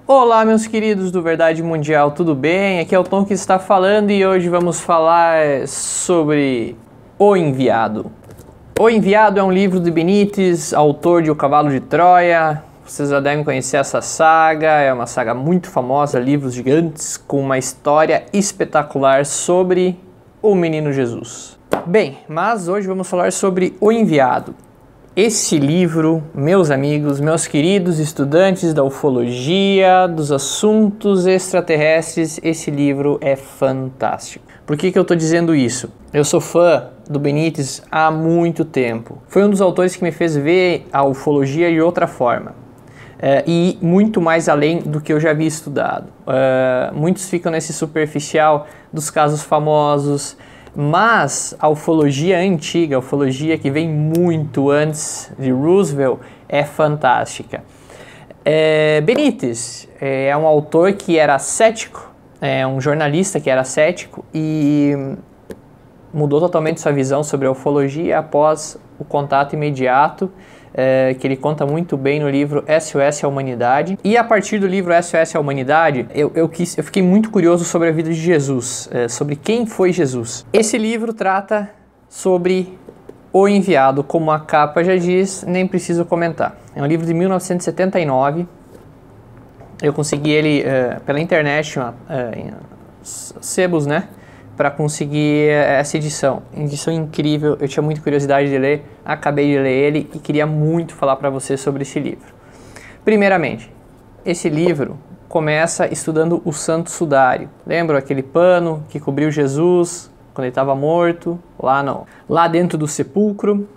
Olá, meus queridos do Verdade Mundial, tudo bem? Aqui é o Tom que está falando e hoje vamos falar sobre O Enviado. O Enviado é um livro de Benítez, autor de O Cavalo de Troia. Vocês já devem conhecer essa saga, é uma saga muito famosa, livros gigantes, com uma história espetacular sobre o menino Jesus. Bem, mas hoje vamos falar sobre O Enviado. Esse livro, meus amigos, meus queridos estudantes da ufologia, dos assuntos extraterrestres, esse livro é fantástico. Por que eu estou dizendo isso? Eu sou fã do Benítez há muito tempo. Foi um dos autores que me fez ver a ufologia de outra forma. E muito mais além do que eu já havia estudado. Muitos ficam nesse superficial dos casos famosos, mas a ufologia antiga, a ufologia que vem muito antes de Roosevelt, é fantástica. Benítez é um autor que era cético, é um jornalista que era cético e mudou totalmente sua visão sobre a ufologia após o contato imediato, que ele conta muito bem no livro SOS à Humanidade. E a partir do livro SOS à Humanidade, eu fiquei muito curioso sobre a vida de Jesus, sobre quem foi Jesus. Esse livro trata sobre O Enviado, como a capa já diz, nem preciso comentar. É um livro de 1979, eu consegui ele pela internet, em sebos, né? Para conseguir essa edição incrível, eu tinha muita curiosidade de ler, acabei de ler ele e queria muito falar para você sobre esse livro. Primeiramente, esse livro começa estudando o Santo Sudário. Lembra aquele pano que cobriu Jesus quando ele estava morto, lá dentro do sepulcro?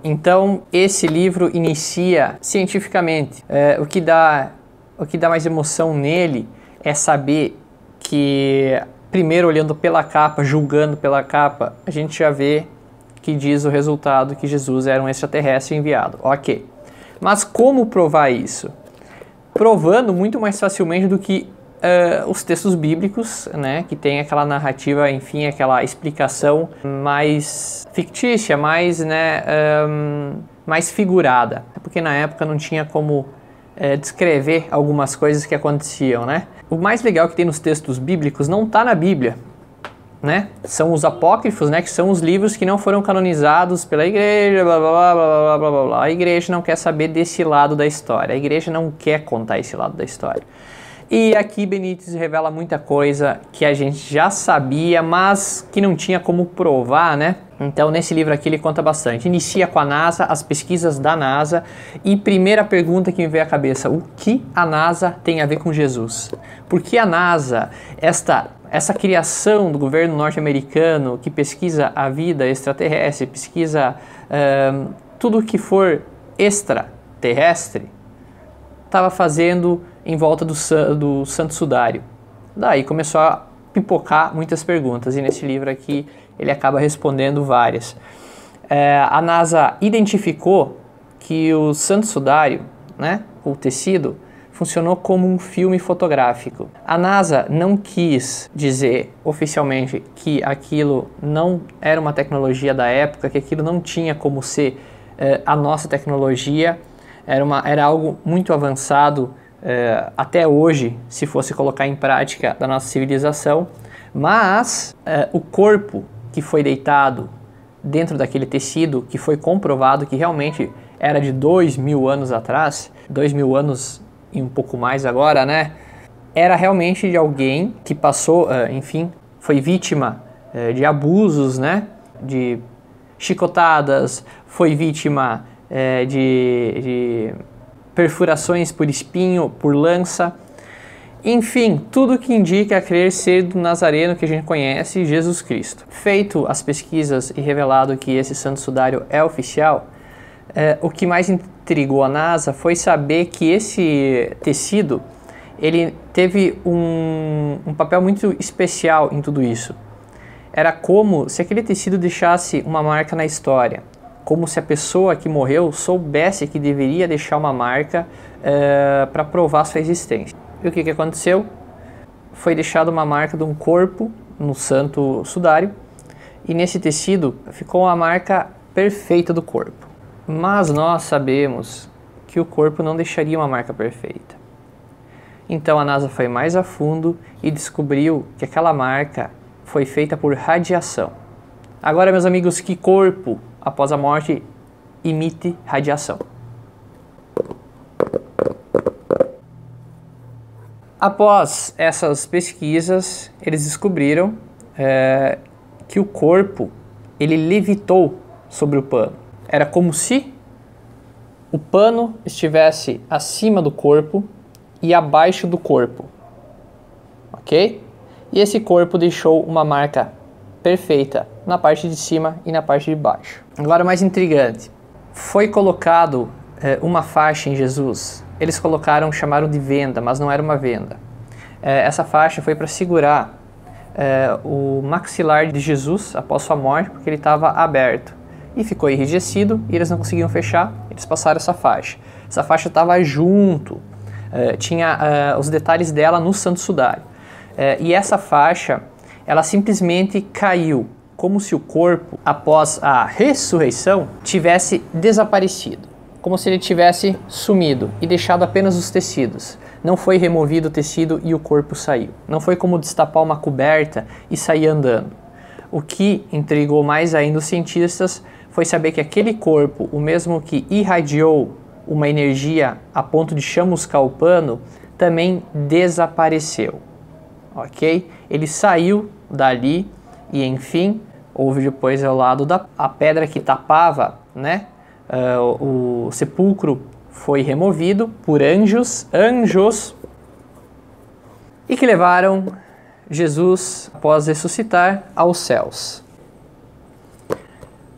Então, esse livro inicia cientificamente. O que dá mais emoção nele é saber que, primeiro, olhando pela capa, julgando pela capa, a gente já vê que diz o resultado que Jesus era um extraterrestre enviado. Ok. Mas como provar isso? Provando muito mais facilmente do que os textos bíblicos, né? Que tem aquela narrativa, enfim, aquela explicação mais fictícia, mais figurada. Porque na época não tinha como descrever algumas coisas que aconteciam, né? O mais legal que tem nos textos bíblicos não está na Bíblia, né? São os apócrifos, né? Que são os livros que não foram canonizados pela igreja, blá, blá, blá, blá, blá, blá, blá. A igreja não quer saber desse lado da história, a igreja não quer contar esse lado da história. E aqui Benítez revela muita coisa que a gente já sabia, mas que não tinha como provar, né? Então, nesse livro aqui ele conta bastante. Inicia com a NASA, as pesquisas da NASA. E primeira pergunta que me veio à cabeça, o que a NASA tem a ver com Jesus? Por que a NASA, essa criação do governo norte-americano que pesquisa a vida extraterrestre, pesquisa tudo que for extraterrestre, estava fazendo em volta do Santo Sudário? Daí começou a pipocar muitas perguntas, e nesse livro aqui ele acaba respondendo várias. A NASA identificou que o Santo Sudário, né, o tecido, funcionou como um filme fotográfico. A NASA não quis dizer oficialmente que aquilo não era uma tecnologia da época, que aquilo não tinha como ser a nossa tecnologia, era algo muito avançado até hoje, se fosse colocar em prática da nossa civilização, mas o corpo que foi deitado dentro daquele tecido, que foi comprovado que realmente era de 2.000 anos atrás, 2.000 anos e um pouco mais agora, né? Era realmente de alguém que passou, enfim, foi vítima de abusos, né? De chicotadas, foi vítima de perfurações por espinho, por lança, enfim, tudo que indica a crer ser do Nazareno que a gente conhece, Jesus Cristo. Feito as pesquisas e revelado que esse Santo Sudário é oficial, o que mais intrigou a NASA foi saber que esse tecido, ele teve um papel muito especial em tudo isso. Era como se aquele tecido deixasse uma marca na história, como se a pessoa que morreu soubesse que deveria deixar uma marca para provar sua existência. E o que aconteceu? Foi deixada uma marca de um corpo no Santo Sudário, e nesse tecido ficou a marca perfeita do corpo. Mas nós sabemos que o corpo não deixaria uma marca perfeita. Então a NASA foi mais a fundo e descobriu que aquela marca foi feita por radiação. Agora, meus amigos, que corpo, após a morte, emite radiação? Após essas pesquisas, eles descobriram que o corpo, ele levitou sobre o pano. Era como se o pano estivesse acima do corpo e abaixo do corpo, ok? E esse corpo deixou uma marca perfeita na parte de cima e na parte de baixo. Agora, o mais intrigante, foi colocado uma faixa em Jesus. Eles chamaram de venda, mas não era uma venda. Essa faixa foi para segurar o maxilar de Jesus após sua morte, porque ele estava aberto e ficou enrijecido e eles não conseguiam fechar. Eles passaram essa faixa. Essa faixa estava junto, tinha os detalhes dela no Santo Sudário. E essa faixa, ela simplesmente caiu, como se o corpo, após a ressurreição, tivesse desaparecido. Como se ele tivesse sumido e deixado apenas os tecidos. Não foi removido o tecido e o corpo saiu. Não foi como destapar uma coberta e sair andando. O que intrigou mais ainda os cientistas foi saber que aquele corpo, o mesmo que irradiou uma energia a ponto de chamuscar o pano, também desapareceu. Ok? Ele saiu dali e, enfim, houve depois ao lado a pedra que tapava, né? O sepulcro foi removido por anjos, e que levaram Jesus, após ressuscitar, aos céus.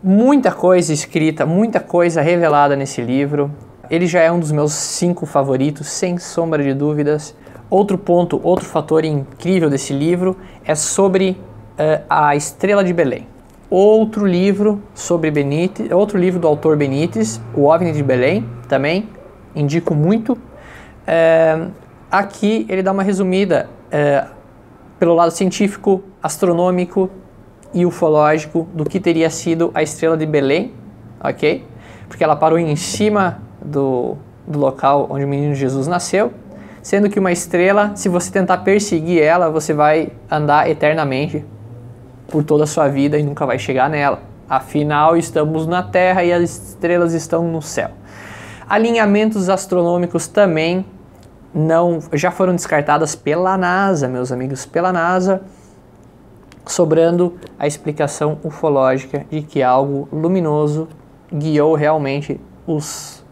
Muita coisa escrita, muita coisa revelada nesse livro. Ele já é um dos meus 5 favoritos, sem sombra de dúvidas. Outro ponto, outro fator incrível desse livro é sobre a Estrela de Belém. Outro livro sobre Benítez, outro livro do autor Benítez, O OVNI de Belém, também indico muito. Aqui ele dá uma resumida pelo lado científico, astronômico e ufológico do que teria sido a Estrela de Belém, ok? Porque ela parou em cima do local onde o menino Jesus nasceu, sendo que uma estrela, se você tentar perseguir ela, você vai andar eternamente por toda a sua vida e nunca vai chegar nela. Afinal, estamos na Terra e as estrelas estão no céu. Alinhamentos astronômicos também já foram descartadas pela NASA, meus amigos, pela NASA, sobrando a explicação ufológica de que algo luminoso guiou realmente os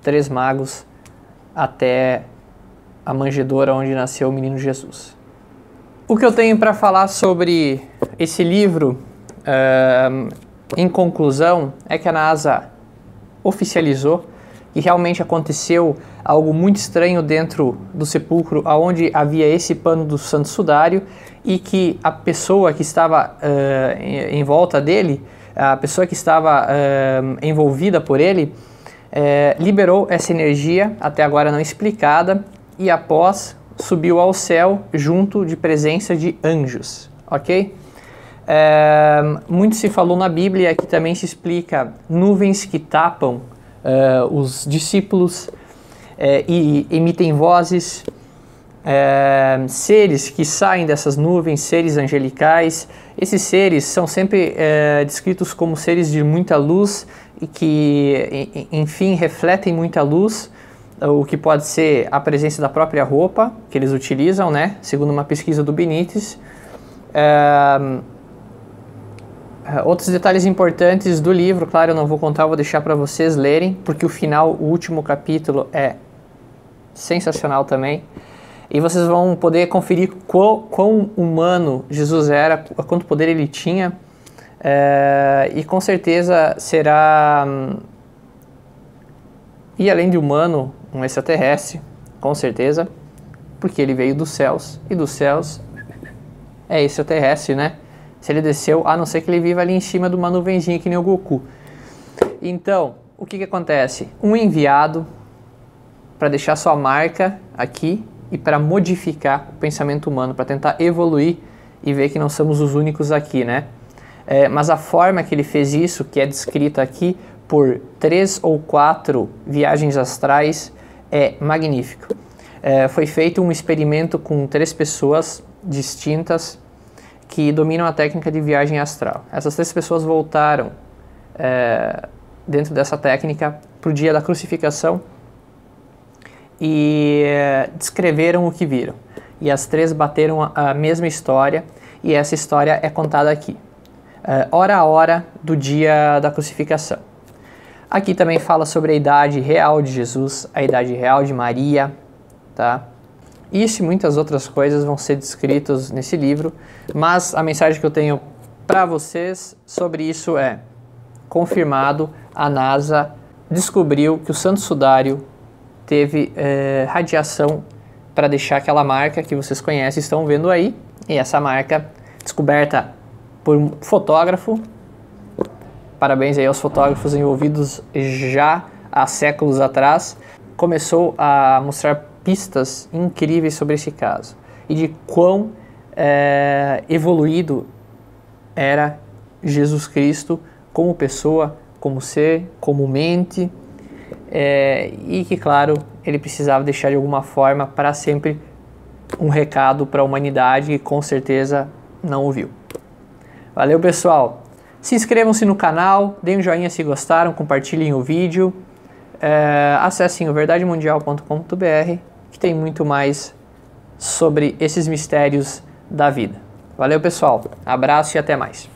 3 magos até a manjedoura onde nasceu o menino Jesus. O que eu tenho para falar sobre esse livro, em conclusão, é que a NASA oficializou que realmente aconteceu algo muito estranho dentro do sepulcro, onde havia esse pano do Santo Sudário, e que a pessoa que estava em volta dele, a pessoa que estava envolvida por ele, liberou essa energia, até agora não explicada, e após subiu ao céu junto de presença de anjos, ok? Muito se falou na Bíblia, que também se explica nuvens que tapam os discípulos e emitem vozes, seres que saem dessas nuvens, seres angelicais. Esses seres são sempre descritos como seres de muita luz e que, enfim, refletem muita luz, o que pode ser a presença da própria roupa que eles utilizam, né? Segundo uma pesquisa do Benítez. Outros detalhes importantes do livro, claro, eu não vou contar, eu vou deixar para vocês lerem, porque o final, o último capítulo é sensacional também. E vocês vão poder conferir quão humano Jesus era, quanto poder ele tinha. E com certeza será, e além de humano, um extraterrestre, com certeza, porque ele veio dos céus, e dos céus é extraterrestre, né? Se ele desceu, a não ser que ele viva ali em cima de uma nuvenzinha que nem o Goku. Então, o que acontece? Um enviado para deixar sua marca aqui e para modificar o pensamento humano, para tentar evoluir e ver que não somos os únicos aqui, né? Mas a forma que ele fez isso, que é descrita aqui por 3 ou 4 viagens astrais, é magnífico. Foi feito um experimento com 3 pessoas distintas que dominam a técnica de viagem astral. Essas 3 pessoas voltaram dentro dessa técnica para o dia da crucificação e descreveram o que viram. E as 3 bateram a mesma história, e essa história é contada aqui, hora a hora do dia da crucificação. Aqui também fala sobre a idade real de Jesus, a idade real de Maria, tá? Isso e muitas outras coisas vão ser descritas nesse livro, mas a mensagem que eu tenho para vocês sobre isso é: confirmado, a NASA descobriu que o Santo Sudário teve radiação para deixar aquela marca que vocês conhecem, estão vendo aí, e essa marca descoberta por um fotógrafo. Parabéns aí aos fotógrafos envolvidos já há séculos atrás, começou a mostrar pistas incríveis sobre esse caso e de quão evoluído era Jesus Cristo como pessoa, como ser, como mente, e que, claro, ele precisava deixar de alguma forma para sempre um recado para a humanidade que com certeza não ouviu. Valeu, pessoal! Se inscrevam-se no canal, deem um joinha se gostaram, compartilhem o vídeo, acessem o verdademundial.com.br, que tem muito mais sobre esses mistérios da vida. Valeu, pessoal! Abraço e até mais!